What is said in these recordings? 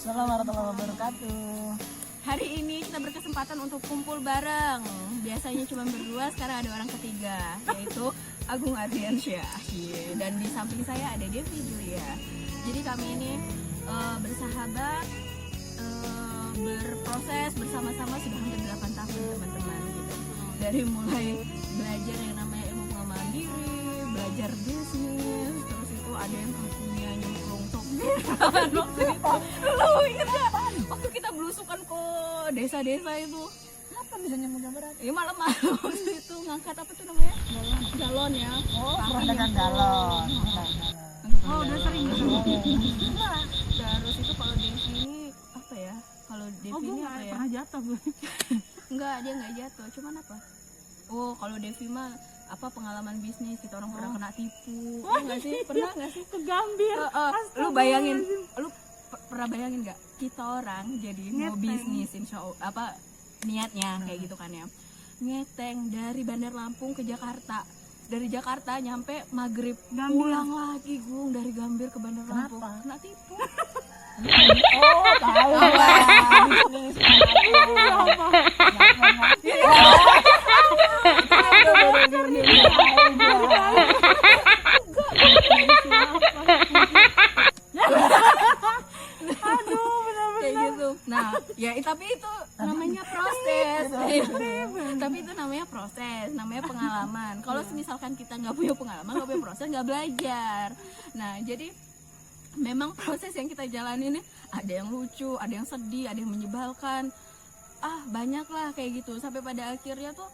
Assalamualaikum warahmatullahi wabarakatuh. Hari ini kita berkesempatan untuk kumpul bareng. Biasanya cuma berdua, sekarang ada orang ketiga, yaitu Agung Ardiansyah. Dan di samping saya ada Devi Julia. Jadi kami ini bersahabat, berproses bersama-sama sudah hampir 8 tahun teman-teman gitu. Dari mulai belajar yang namanya ilmu pengembangan diri, belajar bisnis, terus itu ada yang punya nyemplung tokbir. Waktu itu, lu inget gak? Waktu kita belusukan ke desa-desa itu. Kenapa bisa nyambung berat? Malam-malam waktu itu ngangkat apa tuh namanya? Galon ya. Oh, pernah dengan galon. Oh, udah sering Terus itu kalau Devi ini apa ya? Kalau Devi ini apa ya? Pernah jatuh gue. Enggak, dia enggak jatuh. Cuman apa? Oh, kalau Devi mah apa pengalaman bisnis, kita orang pernah kena tipu. Enggak sih? Pernah enggak sih? Kegambir. Lu bayangin, lu pernah bayangin nggak kita orang jadi mau bisnis insya Allah apa niatnya kayak gitu kan ya, ngeteng dari Bandar Lampung ke Jakarta, dari Jakarta nyampe maghrib pulang lagi Gung dari Gambir ke Bandar Lampung. Kena tipu. Oh, tahu lah. Kayak gitu. Nah, ya tapi itu namanya proses. Tapi itu namanya proses, namanya pengalaman. Kalau misalkan kita nggak punya pengalaman, nggak punya proses, nggak belajar. Nah, jadi memang proses yang kita jalani ini ada yang lucu, ada yang sedih, ada yang menyebalkan. Banyak lah kayak gitu. Sampai pada akhirnya tuh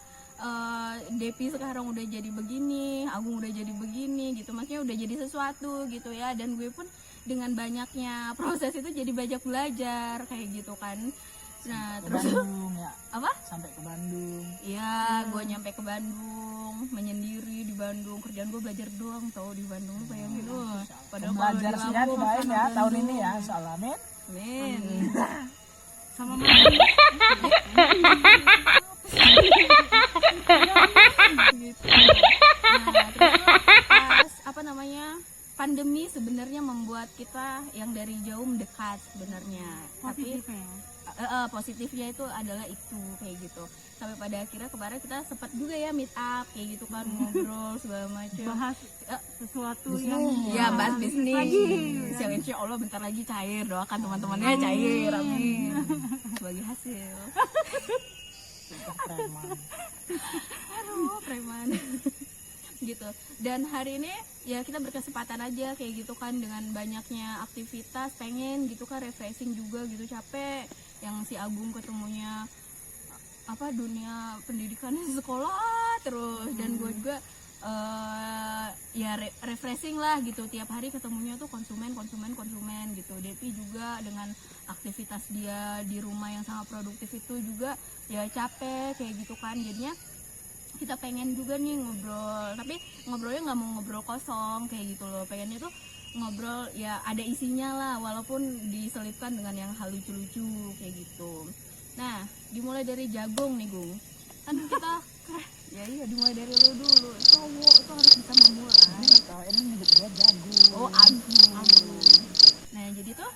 Depi sekarang udah jadi begini, Agung udah jadi begini gitu. Maksudnya udah jadi sesuatu gitu ya. Dan gue pun dengan banyaknya proses itu jadi banyak belajar kayak gitu kan. Nah, Ke terus Bandung ya. apa? Sampai ke Bandung. Iya, gue nyampe ke Bandung, menyendiri di Bandung. Kerjaan gue belajar doang tau di Bandung, lu bayangin lu. Padahal kalau Belajar di sih ya, Lampung, doain ya tahun Bandung. ini ya, insyaallah amin. Amin. Sama mama. Gitu. Nah, terus pas apa namanya? Pandemi sebenarnya membuat kita yang dari jauh mendekat sebenarnya. Tapi positifnya itu adalah itu kayak gitu. Sampai pada akhirnya kemarin kita sempat juga ya meet up kayak gitu kan, ngobrol segala macam. Bahas sesuatu Bisnis. yang Ya bahas bisnis. lagi. Yang insya Allah bentar lagi cair, doakan teman-temannya cair, amin. Sebagai hasil. Preman. Aduh, preman. Gitu. Dan hari ini ya kita berkesempatan aja kayak gitu kan, dengan banyaknya aktivitas, pengen gitu kan refreshing juga gitu, capek yang si Agung ketemunya apa dunia pendidikannya sekolah terus, dan gue juga ya refreshing lah gitu, tiap hari ketemunya tuh konsumen gitu. Depi juga dengan aktivitas dia di rumah yang sangat produktif itu juga ya capek kayak gitu kan, jadinya kita pengen juga nih ngobrol, tapi ngobrolnya nggak mau ngobrol kosong kayak gitu loh, pengennya tuh ngobrol ya ada isinya lah, walaupun diselipkan dengan yang hal lucu-lucu kayak gitu. Nah, dimulai dari jagung nih Gung, kan kita ya iya dimulai dari lu dulu, cowok itu harus bisa memulai. Kalau ini nyebut gua jago. Oh, Agung. Nah, jadi tuh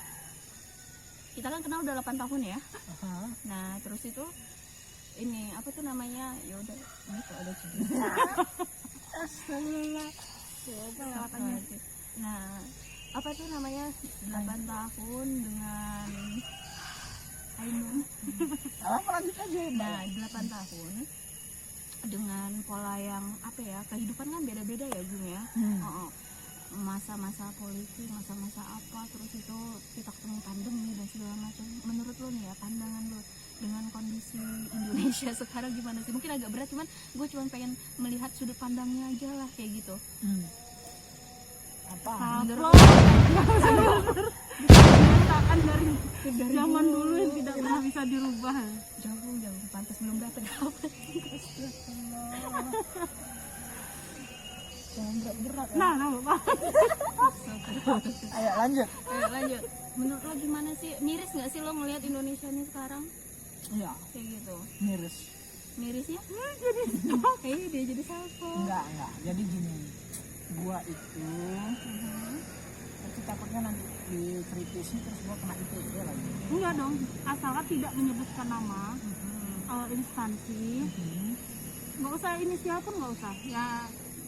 kita kan kenal udah 8 tahun ya. Nah, terus itu ini apa tuh namanya, ya udah ini tuh ada cerita. Astagfirullah. Nah, apa tuh namanya 8 tahun dengan Ainun. Apa lanjut aja. Nah, 8 tahun dengan pola yang apa ya, kehidupan kan beda-beda ya Gung ya. Masa-masa politik, masa-masa apa, terus itu kita ketemu pandemi dan segala macam. Menurut lo nih ya, pandangan lo dengan kondisi Indonesia sekarang gimana sih? Mungkin agak berat, cuman gue cuma pengen melihat sudut pandangnya aja lah kayak gitu. Apa? Menurut Diciptakan dari zaman dulu yang tidak pernah bisa dirubah. Jauh pantas belum datang apa? Jangan berat-berat ya. Nah, apa? Ayo lanjut. Lanjut. Menurut lo gimana sih? Miris nggak sih lo ngelihat Indonesia ini sekarang? Iya, Kayak gitu. miris. Mirisnya? Jadi dia jadi salvo. Enggak. Jadi gini, gua itu Tapi takutnya nanti dikritisi terus gua kena ITE lagi. Enggak dong, asalkan tidak menyebutkan nama instansi. Nggak usah inisial pun nggak usah. Ya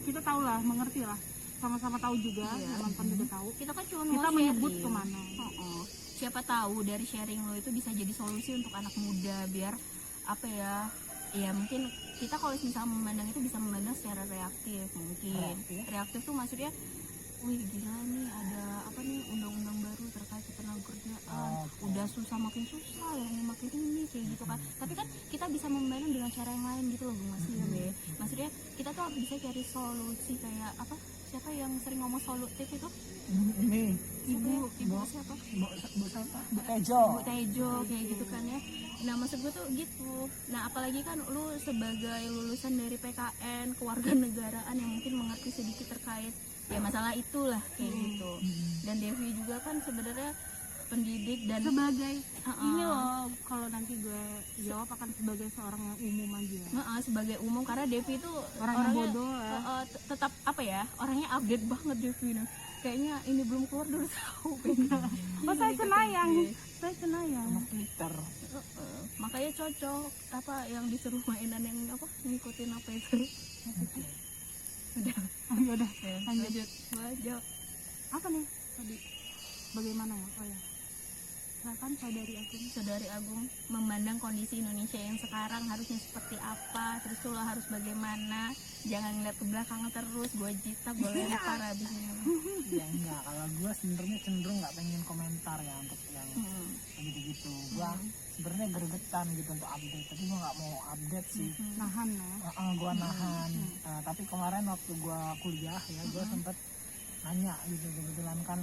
kita tahu lah, mengerti lah. Sama-sama tahu juga, Iya. yang nonton juga tahu. Kita kan cuma Kita mau menyebut sharing. kemana. Oh. Siapa tahu dari sharing lo itu bisa jadi solusi untuk anak muda, biar apa ya, ya mungkin kita kalau misalnya memandang itu bisa memandang secara reaktif mungkin. Reaktif tuh maksudnya, wih gila nih ada apa nih undang-undang baru terkait ketenagakerjaan, udah susah makin susah, yang makin ini kayak gitu kan. Tapi kan kita bisa memandang dengan cara yang lain gitu loh Bu Mas ya. Maksudnya kita tuh bisa cari solusi kayak apa? Siapa yang sering ngomong solutif itu? Ini Ibu siapa? Bu siapa? Bu Tejo. Bu Tejo kayak gitu kan ya. Nah maksud gue tuh gitu. Nah apalagi kan lu sebagai lulusan dari PKN kewarganegaraan yang mungkin mengerti sedikit terkait ya masalah itulah kayak gitu. Dan Devi juga kan sebenarnya pendidik dan Sebagai ini loh, kalau nanti gue jawab akan sebagai seorang yang umum aja. sebagai umum karena Devi itu Orang yang orangnya bodoh lah. tetap apa ya, orangnya update banget Devi nih. Kayaknya ini belum keluar dulu tahu. Oh saya cenayang, saya cenayang. Sama Twitter. Makanya cocok apa yang disuruh mainan yang apa ngikutin apa itu. Udah. Ya udah, Ya, lanjut. lanjut. Apa nih tadi? Bagaimana ya? Oh ya. Silakan saudari Agung. Saudari Agung memandang kondisi Indonesia yang sekarang harusnya seperti apa, terus lo harus bagaimana, jangan ngeliat ke belakang terus. Gue jitak, gue lempar abis ini. Ya enggak, kalau gua sebenarnya cenderung nggak pengen komentar ya untuk yang begitu-gitu. Gua sebenarnya gregetan gitu untuk update, tapi gua nggak mau update sih. Nahan ya. Gua nahan. Tapi kemarin waktu gua kuliah ya, gua sempet nanya gitu, kebetulan kan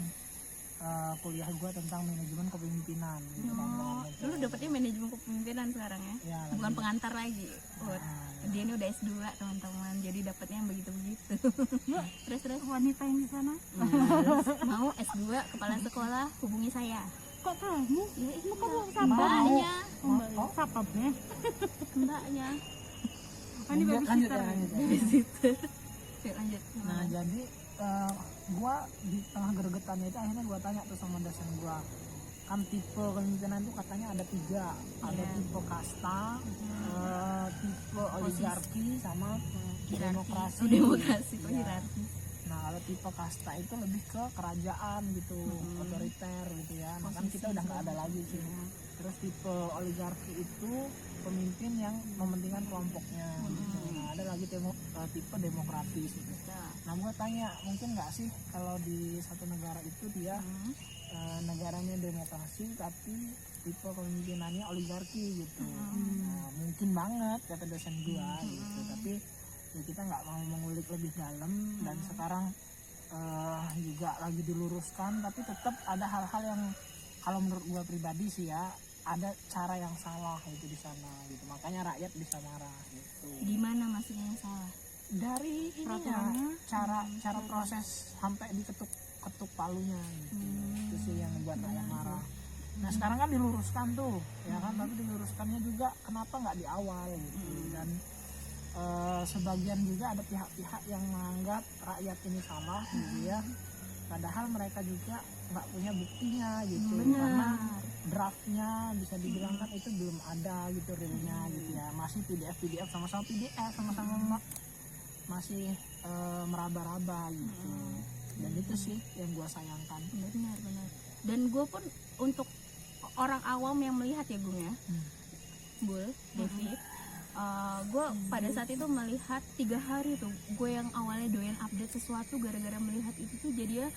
kuliah gua tentang manajemen kepemimpinan gitu kan. Lu dapetnya manajemen kepemimpinan sekarang ya? Ya, Bukan pengantar lagi. Dia ini udah S2 teman-teman, jadi dapetnya yang begitu-begitu. Terus Wanita yang di sana. mau S2 kepala sekolah hubungi saya. Kok kamu? Ya itu kamu mbaknya, Sapapnya. mbaknya. Ini lanjut babysitter. ya, lanjut ya. Babysitter. Oke, lanjut. Nah jadi gua di tengah gregetannya itu akhirnya gua tanya tuh sama dosen gua, kan tipe kepemimpinan itu katanya ada 3, ada tipe kasta, tipe oligarki sama demokrasi. Demokrasi kok Ya. hierarki. Nah kalau tipe kasta itu lebih ke kerajaan gitu, otoriter gitu ya. Nah kan kita udah nggak ada lagi sih. Terus tipe oligarki itu pemimpin yang mementingkan kelompoknya. Gitu. Nah ada lagi tipe demokratis gitu. Nah gue tanya, mungkin nggak sih kalau di satu negara itu dia negaranya demokrasi tapi tipe kepemimpinannya oligarki gitu. Nah, mungkin banget kata dosen gue gitu. Tapi ya kita nggak mau mengulik lebih dalam dan sekarang juga lagi diluruskan, tapi tetap ada hal-hal yang kalau menurut gue pribadi sih ya ada cara yang salah itu di sana gitu, makanya rakyat bisa marah gitu. Gimana maksudnya yang salah? Dari ininya cara proses sampai diketuk palunya gitu. Itu sih yang buat rakyat marah. Nah sekarang kan diluruskan tuh ya kan, tapi diluruskannya juga kenapa nggak di awal gitu. Dan sebagian juga ada pihak-pihak yang menganggap rakyat ini salah gitu ya, padahal mereka juga nggak punya buktinya gitu. Karena draftnya bisa dibilang kan itu belum ada gitu realnya gitu ya, masih PDF sama-sama PDF sama-sama masih meraba-raba gitu. Dan itu sih yang gua sayangkan. Benar. Dan gue pun untuk orang awam yang melihat ya Gung ya, Bul, Devi, gue pada saat itu melihat 3 hari tuh, gue yang awalnya doyan update sesuatu gara-gara melihat itu tuh jadi ya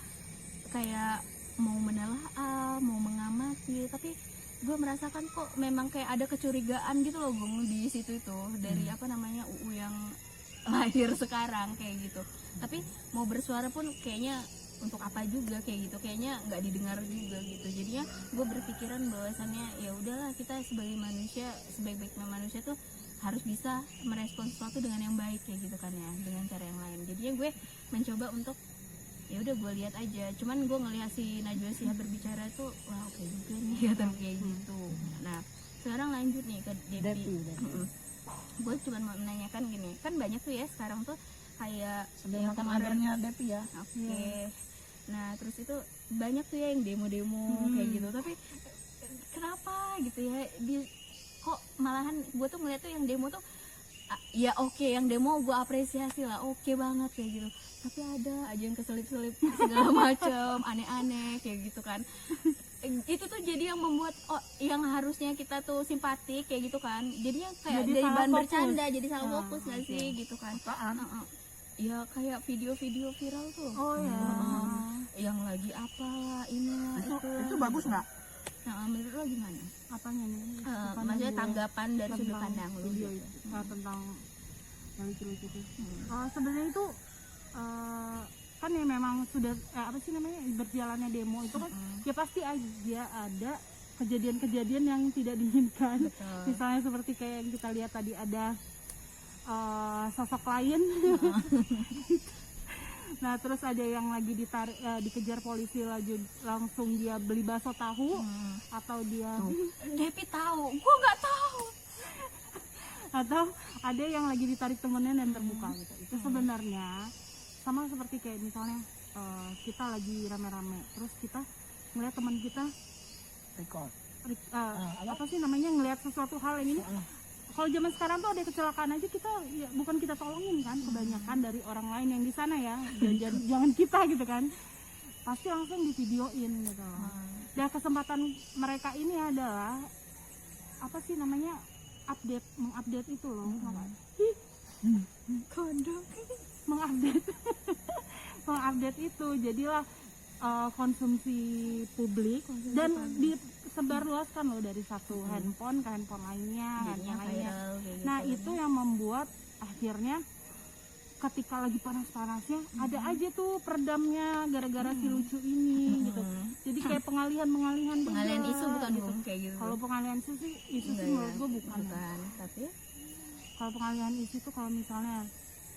kayak mau menelaah, mau mengamati, tapi gue merasakan kok memang kayak ada kecurigaan gitu loh Gung di situ itu dari apa namanya UU yang lahir sekarang kayak gitu. Tapi mau bersuara pun kayaknya untuk apa juga kayak gitu, kayaknya nggak didengar juga gitu. Jadinya gue berpikiran bahwasannya ya udahlah, kita sebagai manusia, sebaik-baiknya manusia tuh harus bisa merespon sesuatu dengan yang baik kayak gitu kan ya, dengan cara yang lain. Jadinya gue mencoba untuk ya udah gue lihat aja. Cuman gue ngelihat si Najwa Shihab berbicara tuh wah oke juga nih kata kayak gitu. Nah sekarang lanjut nih ke Devi. Gue cuma mau menanyakan gini, kan banyak tuh ya sekarang tuh kayak Sebelum makan agarnya Devi ya. Oke. Nah terus itu banyak tuh ya yang demo-demo kayak gitu, tapi kenapa gitu ya kok malahan gue tuh ngeliat tuh yang demo tuh ya oke, yang demo gue apresiasi lah, oke banget kayak gitu, tapi ada aja yang keselip-selip segala macam aneh-aneh kayak gitu kan. Itu tuh jadi yang membuat yang harusnya kita tuh simpatik kayak gitu kan, jadinya kayak Jadi dari salah bahan fokus. bercanda jadi salah fokus nggak sih gitu kan. Apaan? Ya kayak video-video viral tuh Oh ya. yang lagi apalah inilah Itu bagus nggak? nah menurut lo gimana? Apanya nih? Apanya Maksudnya gue tanggapan dari sudut tentang pandang lo video gitu. itu, tentang yang lucu-lucu itu. Sebenarnya itu kan ya memang sudah apa sih namanya, berjalannya demo itu kan ya pasti aja ada kejadian-kejadian yang tidak diinginkan. Betul. Misalnya seperti kayak yang kita lihat tadi ada sosok lain. Nah terus ada yang lagi dikejar polisi, langsung dia beli bakso tahu, atau dia Depi tahu, gua nggak tahu. atau ada yang lagi ditarik temennya dan terbuka gitu. Itu sebenarnya sama seperti kayak misalnya kita lagi rame-rame, terus kita ngeliat teman kita Record. apa sih namanya, ngeliat sesuatu hal yang ini. Kalau zaman sekarang tuh ada kecelakaan aja kita ya, bukan kita tolongin kan, kebanyakan dari orang lain yang di sana ya, jangan kita gitu kan, pasti langsung divideoin gitu. Dan kesempatan mereka ini adalah apa sih namanya, mengupdate itu loh, Kondom. mengupdate itu, jadilah konsumsi publik dan disebarluaskan loh dari satu handphone ke handphone lainnya, Jadinya viral kayak gitu. Nah itu yang membuat akhirnya ketika lagi panas-panasnya ada aja tuh peredamnya gara-gara si lucu ini gitu. Jadi kayak pengalihan juga, isu bukan gitu. kayak gitu. Kalau pengalihan isu sih Enggak menurut ya, gue bukan. tapi Kalau pengalihan isu tuh kalau misalnya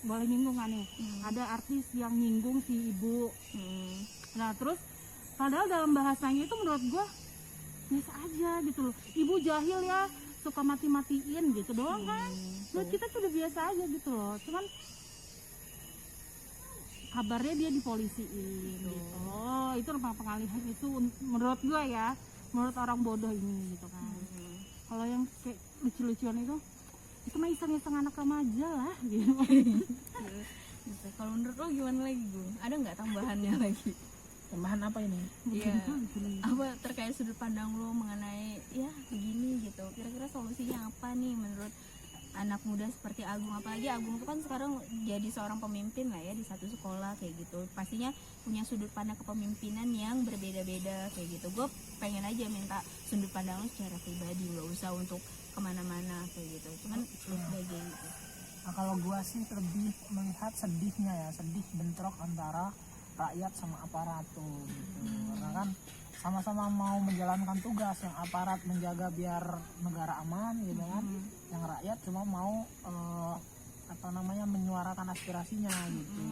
boleh nyinggung kan nih, ada artis yang nyinggung si ibu. Nah terus padahal dalam bahasanya itu menurut gue biasa aja gitu loh, ibu jahil ya, suka mati-matiin gitu doang kan. Menurut kita tuh udah biasa aja gitu loh, cuman kabarnya dia dipolisiin gitu. Itu pengalihan isu menurut gue ya, menurut orang bodoh ini gitu kan. Kalau yang kayak lucu-lucuan itu mah iseng-iseng anak remaja lah gitu. gitu. Kalau menurut lo gimana lagi gue? Ada nggak tambahannya lagi? Tambahan apa ini? Iya. Apa terkait sudut pandang lo mengenai ya begini gitu? Kira-kira solusinya apa nih menurut anak muda seperti Agung? Apalagi Agung itu kan sekarang jadi seorang pemimpin lah ya di satu sekolah kayak gitu. Pastinya punya sudut pandang kepemimpinan yang berbeda-beda kayak gitu. Gue pengen aja minta sudut pandang lo secara pribadi, nggak usah untuk kemana-mana kayak gitu. Cuman lo sebagai gitu. Nah, kalau gua sih lebih melihat sedihnya ya, sedih bentrok antara rakyat sama aparat tuh gitu. Karena kan sama-sama mau menjalankan tugas, yang aparat menjaga biar negara aman gitu kan, yang rakyat cuma mau menyuarakan aspirasinya gitu.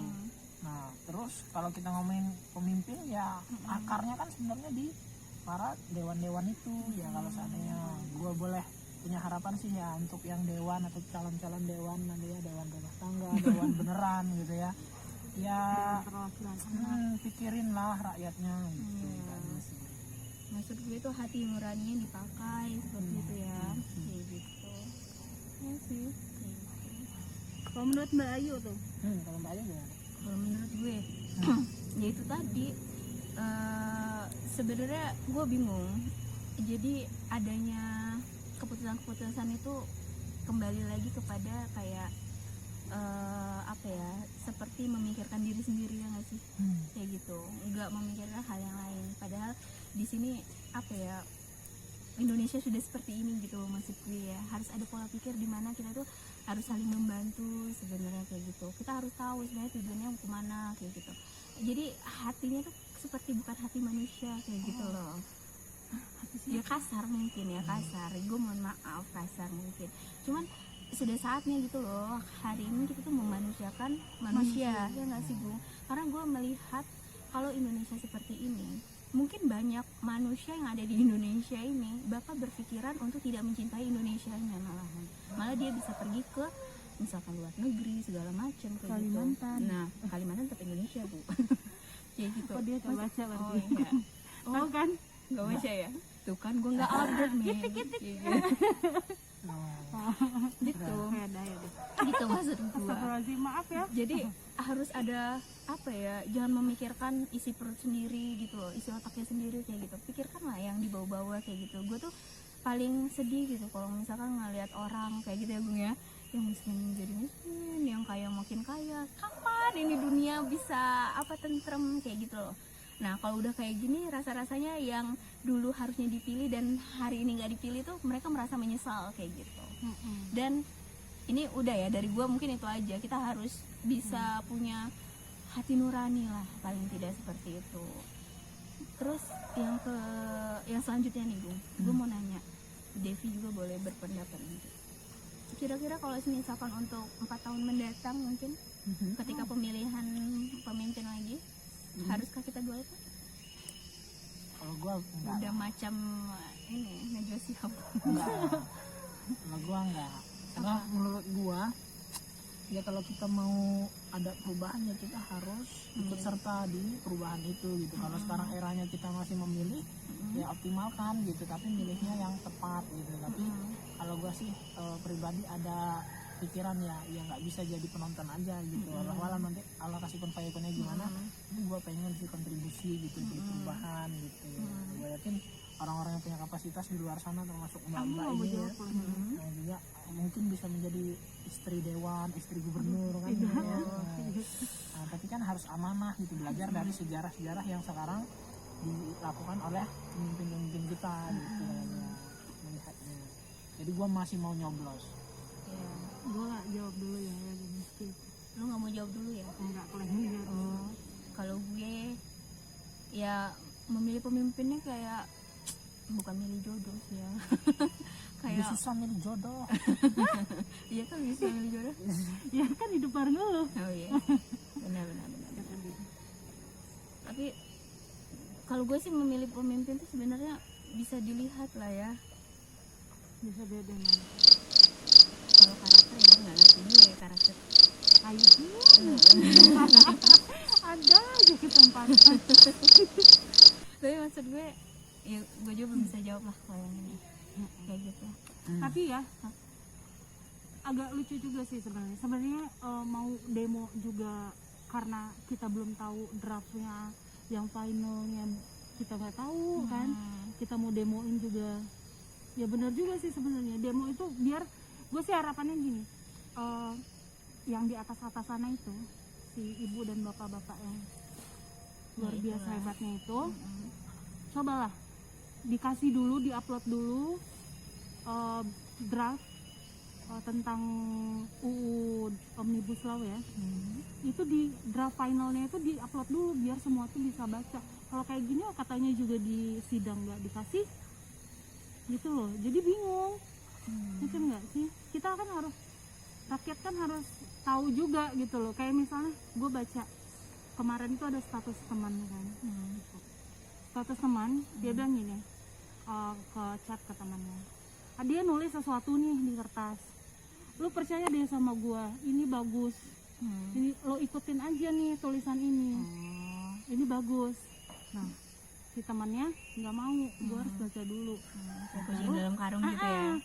Nah terus kalau kita ngomongin pemimpin ya akarnya kan sebenarnya di para dewan-dewan itu ya. Kalau seandainya gue boleh punya harapan sih ya untuk yang dewan atau calon-calon dewan nanti ya, dewan rumah tangga, dewan beneran gitu ya, ya pikirin lah rakyatnya gitu kan sih. Maksud gue tuh hati nuraninya dipakai seperti itu ya, kayak gitu ya sih kayak gitu. Kalau menurut Mbak Ayu tuh Kalau Mbak Ayu gimana? Kalau menurut gue ya itu tadi sebenarnya gue bingung, jadi adanya keputusan-keputusan itu kembali lagi kepada kayak apa ya, seperti memikirkan diri sendiri ya nggak sih, kayak gitu, nggak memikirkan hal yang lain. Padahal di sini apa ya, Indonesia sudah seperti ini gitu maksud gue ya, harus ada pola pikir di mana kita tuh harus saling membantu sebenarnya kayak gitu. Kita harus tahu sebenarnya tujuannya kemana kayak gitu. Jadi hatinya tuh seperti bukan hati manusia kayak gitu loh. Ya kasar mungkin ya, kasar, gue mohon maaf kasar mungkin, cuman sudah saatnya gitu loh, hari ini kita tuh memanusiakan manusia ya nggak sih Gung? Karena gue melihat kalau Indonesia seperti ini, mungkin banyak manusia yang ada di Indonesia ini bakal berpikiran untuk tidak mencintai Indonesia-nya, malah dia bisa pergi ke misalkan luar negeri segala macam kayak Kalimantan. gitu. Nah Kalimantan tetap Indonesia Bu. Kayak gitu. Kok dia dia nggak baca Oh berarti. iya. Tahu kan? Gak baca ya? Tuh kan gue gak update nih. Gitu. Ya dah ya deh. Gitu maksud gue. Astagfirullahaladzim, maaf ya. Jadi harus ada apa ya, jangan memikirkan isi perut sendiri gitu loh, isi otaknya sendiri kayak gitu. Pikirkanlah yang di bawah-bawah kayak gitu. Gue tuh paling sedih gitu kalau misalkan ngeliat orang kayak gitu ya Bung ya, yang miskin jadi miskin, yang kaya makin kaya. Kapan ini dunia bisa apa tentrem kayak gitu loh. Nah kalau udah kayak gini, rasa-rasanya yang dulu harusnya dipilih dan hari ini nggak dipilih tuh mereka merasa menyesal kayak gitu. Dan ini udah ya dari gua, mungkin itu aja. Kita harus bisa punya hati nurani lah, paling tidak seperti itu. Terus yang selanjutnya nih Bung, gue mau nanya, Devi juga boleh berpendapat nanti. Kira-kira kalau misalkan untuk 4 tahun mendatang mungkin ketika pemilihan pemimpin lagi, haruskah kita golput? Kalau gue enggak. Udah macam ini Najwa Shihab. Enggak. Kalau gue enggak. Karena menurut gue ya kalau kita mau ada perubahan ya kita harus ikut serta di perubahan itu gitu. Kalau sekarang eranya kita masih memilih ya optimalkan gitu, tapi milihnya yang tepat gitu. Tapi kalau gue sih pribadi ada pikiran ya nggak bisa jadi penonton aja gitu. Walau nanti Allah kasih kun fayakunnya gimana, ini gue pengen sih kontribusi gitu di perubahan gitu. Gue yakin orang-orang yang punya kapasitas di luar sana termasuk mbak-mbak ini ya, yang juga mungkin bisa menjadi istri dewan, istri gubernur kan gitu ya. Nah, tapi kan harus amanah gitu, belajar dari sejarah-sejarah yang sekarang dilakukan oleh pemimpin-pemimpin kita gitu melihatnya. Jadi gue masih mau nyoblos. Gue gak jawab dulu ya, lagi mesti. Lu nggak mau jawab dulu ya? Enggak, kalau ini ya. Kalau gue ya memilih pemimpinnya kayak bukan milih jodoh sih ya. Kayak Kayak susah milih jodoh. iya kan bisa milih jodoh. Ya kan hidup bareng lu. Oh iya. Benar. Tapi kalau gue sih memilih pemimpin tuh sebenarnya bisa dilihat lah ya. Bisa beda mana. Kalau karakter ya nggak ngerti juga ya karakter. Ayo ada aja kesempatan. Tapi maksud gue ya gue juga belum bisa jawab lah kalau yang ini kayak gitu. Tapi ya agak lucu juga sih sebenarnya. Sebenarnya mau demo juga karena kita belum tahu draftnya, yang finalnya kita nggak tahu kan. Kita mau demoin juga. Ya benar juga sih sebenarnya, demo itu biar gue sih harapannya gini, yang di atas sana itu si ibu dan bapak-bapak yang luar biasa hebatnya itu, cobalah dikasih dulu, diupload dulu draft tentang UU Omnibus Law ya. Itu di draft finalnya itu diupload dulu biar semua tuh bisa baca. Kalau kayak gini katanya juga di sidang nggak dikasih gitu loh, jadi bingung. Mungkin nggak sih, kita kan harus, rakyat kan harus tahu juga gitu loh. Kayak misalnya gue baca kemarin itu ada status teman kan, status teman dia bilang gini, ke chat ke temannya, dia nulis sesuatu nih di kertas, lu percaya deh sama gue, ini bagus, ini lo ikutin aja nih tulisan ini bagus. Nah si temannya nggak mau, gue harus baca dulu. Fokusnya dalam karung gitu ya.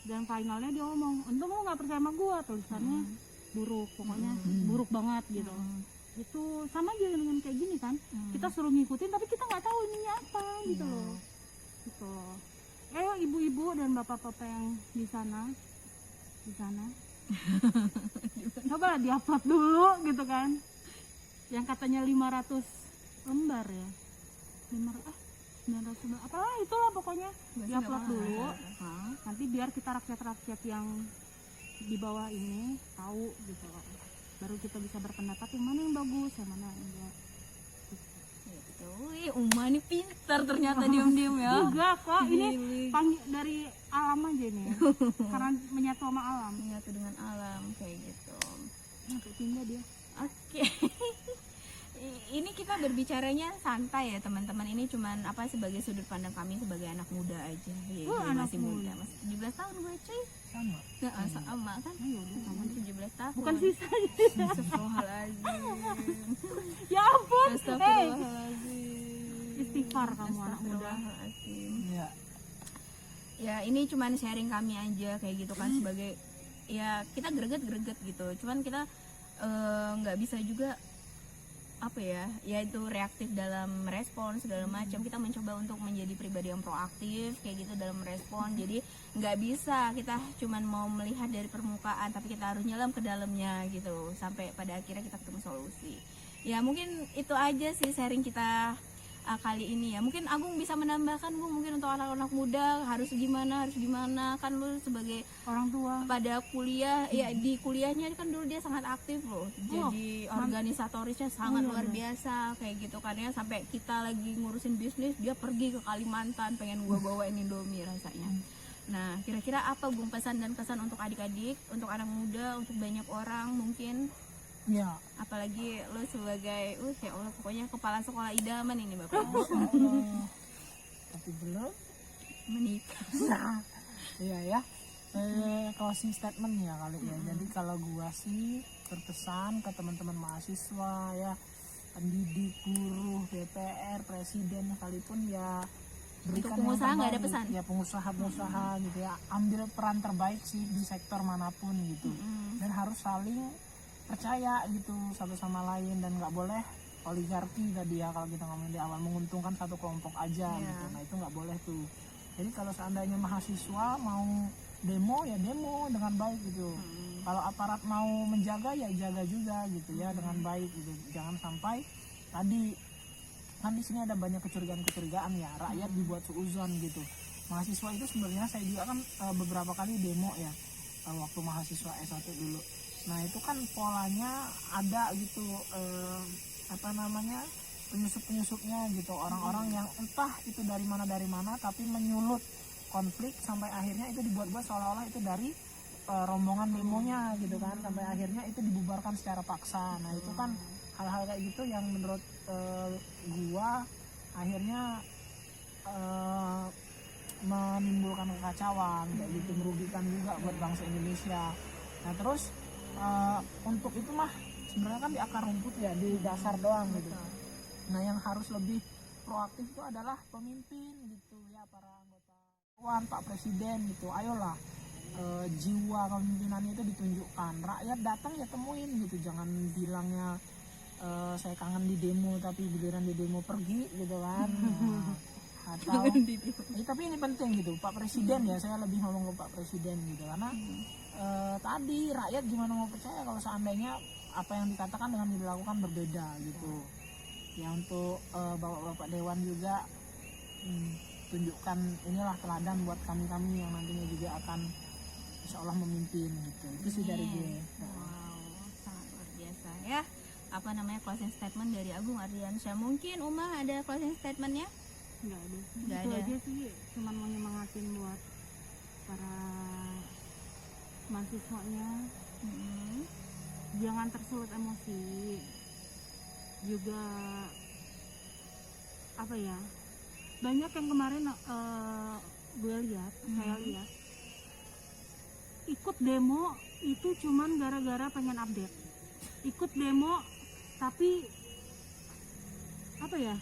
Dan finalnya dia ngomong, untung lo nggak percaya sama gue, tulisannya buruk, pokoknya buruk banget gitu. Itu sama aja dengan kayak gini kan, kita suruh ngikutin tapi kita nggak tahu ininya apa gitu loh. Gitu. Ibu-ibu dan bapak-bapak yang di sana coba diupload dulu gitu kan, yang katanya 500 lembar ya, 900 lembar apalah itulah pokoknya, diupload dulu. Nanti biar kita rakyat-rakyat yang di bawah ini tahu gitu loh, baru kita bisa berpendapat yang mana yang bagus, yang mana yang enggak gitu. Wih, Uma nih pintar ternyata diam-diam ya. Enggak kok, ini dari alam aja nih ya. Karena menyatu sama alam, Menyatu dengan alam kayak gitu. sampai pindah dia. Oke. Ini kita berbicaranya santai ya teman-teman, ini cuman apa sebagai sudut pandang kami sebagai anak muda aja. Ya, Anak masih muda, muda. masih 17 tahun gue cuy. Sama. Nggak, sama kan? Ayo udah sama. 17 tahun. Bukan sisa. Astagfirullahaladzim. Ya ampun. Astagfirullahaladzim. istighfar kamu anak muda. Astagfirullahaladzim. Ya. Ya ini cuman sharing kami aja kayak gitu kan, sebagai ya kita greget gitu, cuman kita nggak bisa juga apa ya itu reaktif dalam merespon segala macam. Kita mencoba untuk menjadi pribadi yang proaktif kayak gitu dalam merespon. Jadi nggak bisa kita cuman mau melihat dari permukaan, tapi kita harus nyelam ke dalamnya gitu sampai pada akhirnya kita ketemu solusi. Ya mungkin itu aja sih sharing kita kali ini ya. Mungkin Agung bisa menambahkan, Bu, mungkin untuk anak-anak muda harus gimana kan lu sebagai Orang tua. pada kuliah ya, di kuliahnya kan dulu dia sangat aktif loh, jadi organisatorisnya sangat luar biasa kayak gitu kan ya, sampai kita lagi ngurusin bisnis dia pergi ke Kalimantan pengen gua bawain Indomie rasanya. Nah kira-kira apa, Bung, pesan dan kesan untuk adik-adik, untuk anak muda, untuk banyak orang mungkin, Ya. apalagi lu sebagai ya Allah pokoknya kepala sekolah idaman ini Bapak Allah. Tapi belum menikah. Nah, iya ya. Closing statement ya kali ya. Jadi kalau gua sih berpesan ke teman-teman mahasiswa ya, pendidik, guru, DPR, presiden sekalipun ya, berikan yang pengusaha nggak ada terbaik. pesan? Ya pengusaha gitu ya, ambil peran terbaik sih di sektor manapun gitu. Dan harus saling percaya gitu satu sama lain, dan nggak boleh oligarki tadi ya, kalau kita ngomongin di awal, menguntungkan satu kelompok aja gitu. Nah itu nggak boleh tuh. Jadi kalau seandainya mahasiswa mau demo ya demo dengan baik gitu. Kalau aparat mau menjaga ya jaga juga gitu ya dengan baik gitu. Jangan sampai tadi kan di sini ada banyak kecurigaan ya, rakyat dibuat suuzon gitu. Mahasiswa itu sebenarnya saya juga kan beberapa kali demo ya waktu mahasiswa S1 dulu. Nah itu kan polanya ada gitu, penyusup-penyusupnya gitu, orang-orang yang entah itu dari mana tapi menyulut konflik sampai akhirnya itu dibuat-buat seolah-olah itu dari rombongan demonya gitu kan, sampai akhirnya itu dibubarkan secara paksa. Nah itu kan hal-hal kayak gitu yang menurut gua akhirnya menimbulkan kekacauan kayak gitu, merugikan juga buat bangsa Indonesia. Nah terus untuk itu mah sebenarnya kan di akar rumput ya, di dasar doang gitu. Nah yang harus lebih proaktif itu adalah pemimpin gitu ya, para anggota Pak Presiden gitu. Ayolah jiwa kepemimpinannya itu ditunjukkan, rakyat datang ya temuin gitu, jangan bilangnya saya kangen di demo tapi giliran di demo pergi gitu kan. Atau tapi ini penting gitu Pak Presiden ya, saya lebih ngomong ke Pak Presiden gitu, karena tadi rakyat gimana mau percaya kalau seandainya apa yang dikatakan dengan yang dilakukan berbeda gitu ya. Untuk bapak-bapak dewan juga tunjukkan inilah teladan buat kami yang nantinya juga akan insya Allah memimpin gitu. Itu sih dari gue. Wow, sangat luar biasa ya. Apa namanya, closing statement dari Agung Ardiansyah. Mungkin Uma ada closing statementnya? Nggak ada. Nggak Itu ada. aja sih, cuman mau nyemangatin buat para mahasiswanya, jangan tersulut emosi juga. Apa ya, banyak yang kemarin saya lihat ikut demo itu cuman gara-gara pengen update, ikut demo tapi apa ya,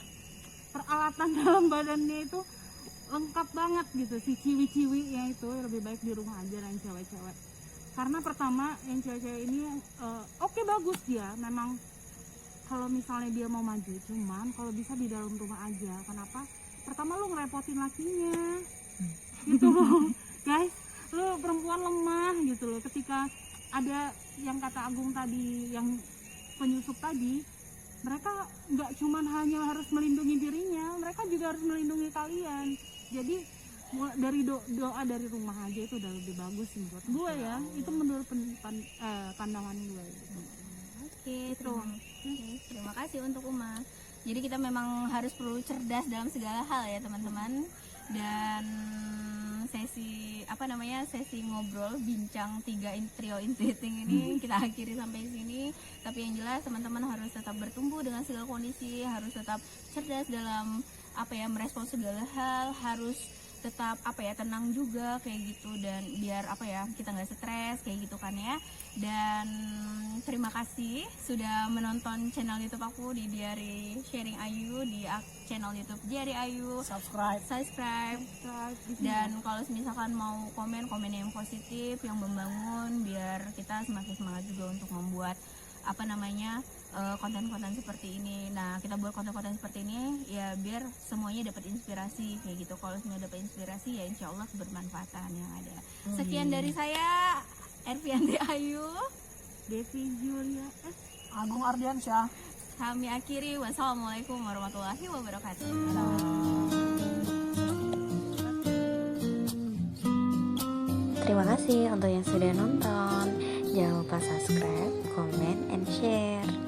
peralatan dalam badannya itu lengkap banget gitu, si ciwi-ciwi yang itu lebih baik di rumah aja yang cewek-cewek. Karena pertama yang cewek-cewek ini oke, bagus dia memang kalau misalnya dia mau maju, cuman kalau bisa di dalam rumah aja. Kenapa? Pertama lu ngerepotin lakinya gitu loh guys, lu perempuan lemah gitu loh. Ketika ada yang kata Agung tadi, yang penyusup tadi, mereka nggak cuman hanya harus melindungi dirinya, mereka juga harus melindungi kalian. Jadi dari doa dari rumah aja itu udah lebih bagus menurut gue ya. Itu menurut pandangan gue gitu. Oke, terima kasih untuk Uma. Jadi kita memang harus perlu cerdas dalam segala hal ya teman-teman. Dan sesi ngobrol bincang trio intuiting ini kita akhiri sampai sini. Tapi yang jelas teman-teman harus tetap bertumbuh dengan segala kondisi, harus tetap cerdas dalam merespon segala hal, harus tetap tenang juga kayak gitu, dan biar kita nggak stres kayak gitu kan ya. Dan terima kasih sudah menonton channel YouTube aku di Diary Sharing Ayu, di channel YouTube Diary Ayu. Subscribe. Dan kalau misalkan mau komen yang positif, yang membangun, biar kita semakin semangat juga untuk membuat konten-konten seperti ini. Nah, kita buat konten-konten seperti ini ya biar semuanya dapat inspirasi kayak gitu. Kalau semua dapat inspirasi ya insya Allah kebermanfaatan yang ada. Sekian dari saya, Ervianti Ayu, Devi Julia S, Agung Ardiansyah. kami akhiri. Wassalamualaikum warahmatullahi wabarakatuh. Terima kasih untuk yang sudah nonton. Jangan lupa subscribe, comment, and share.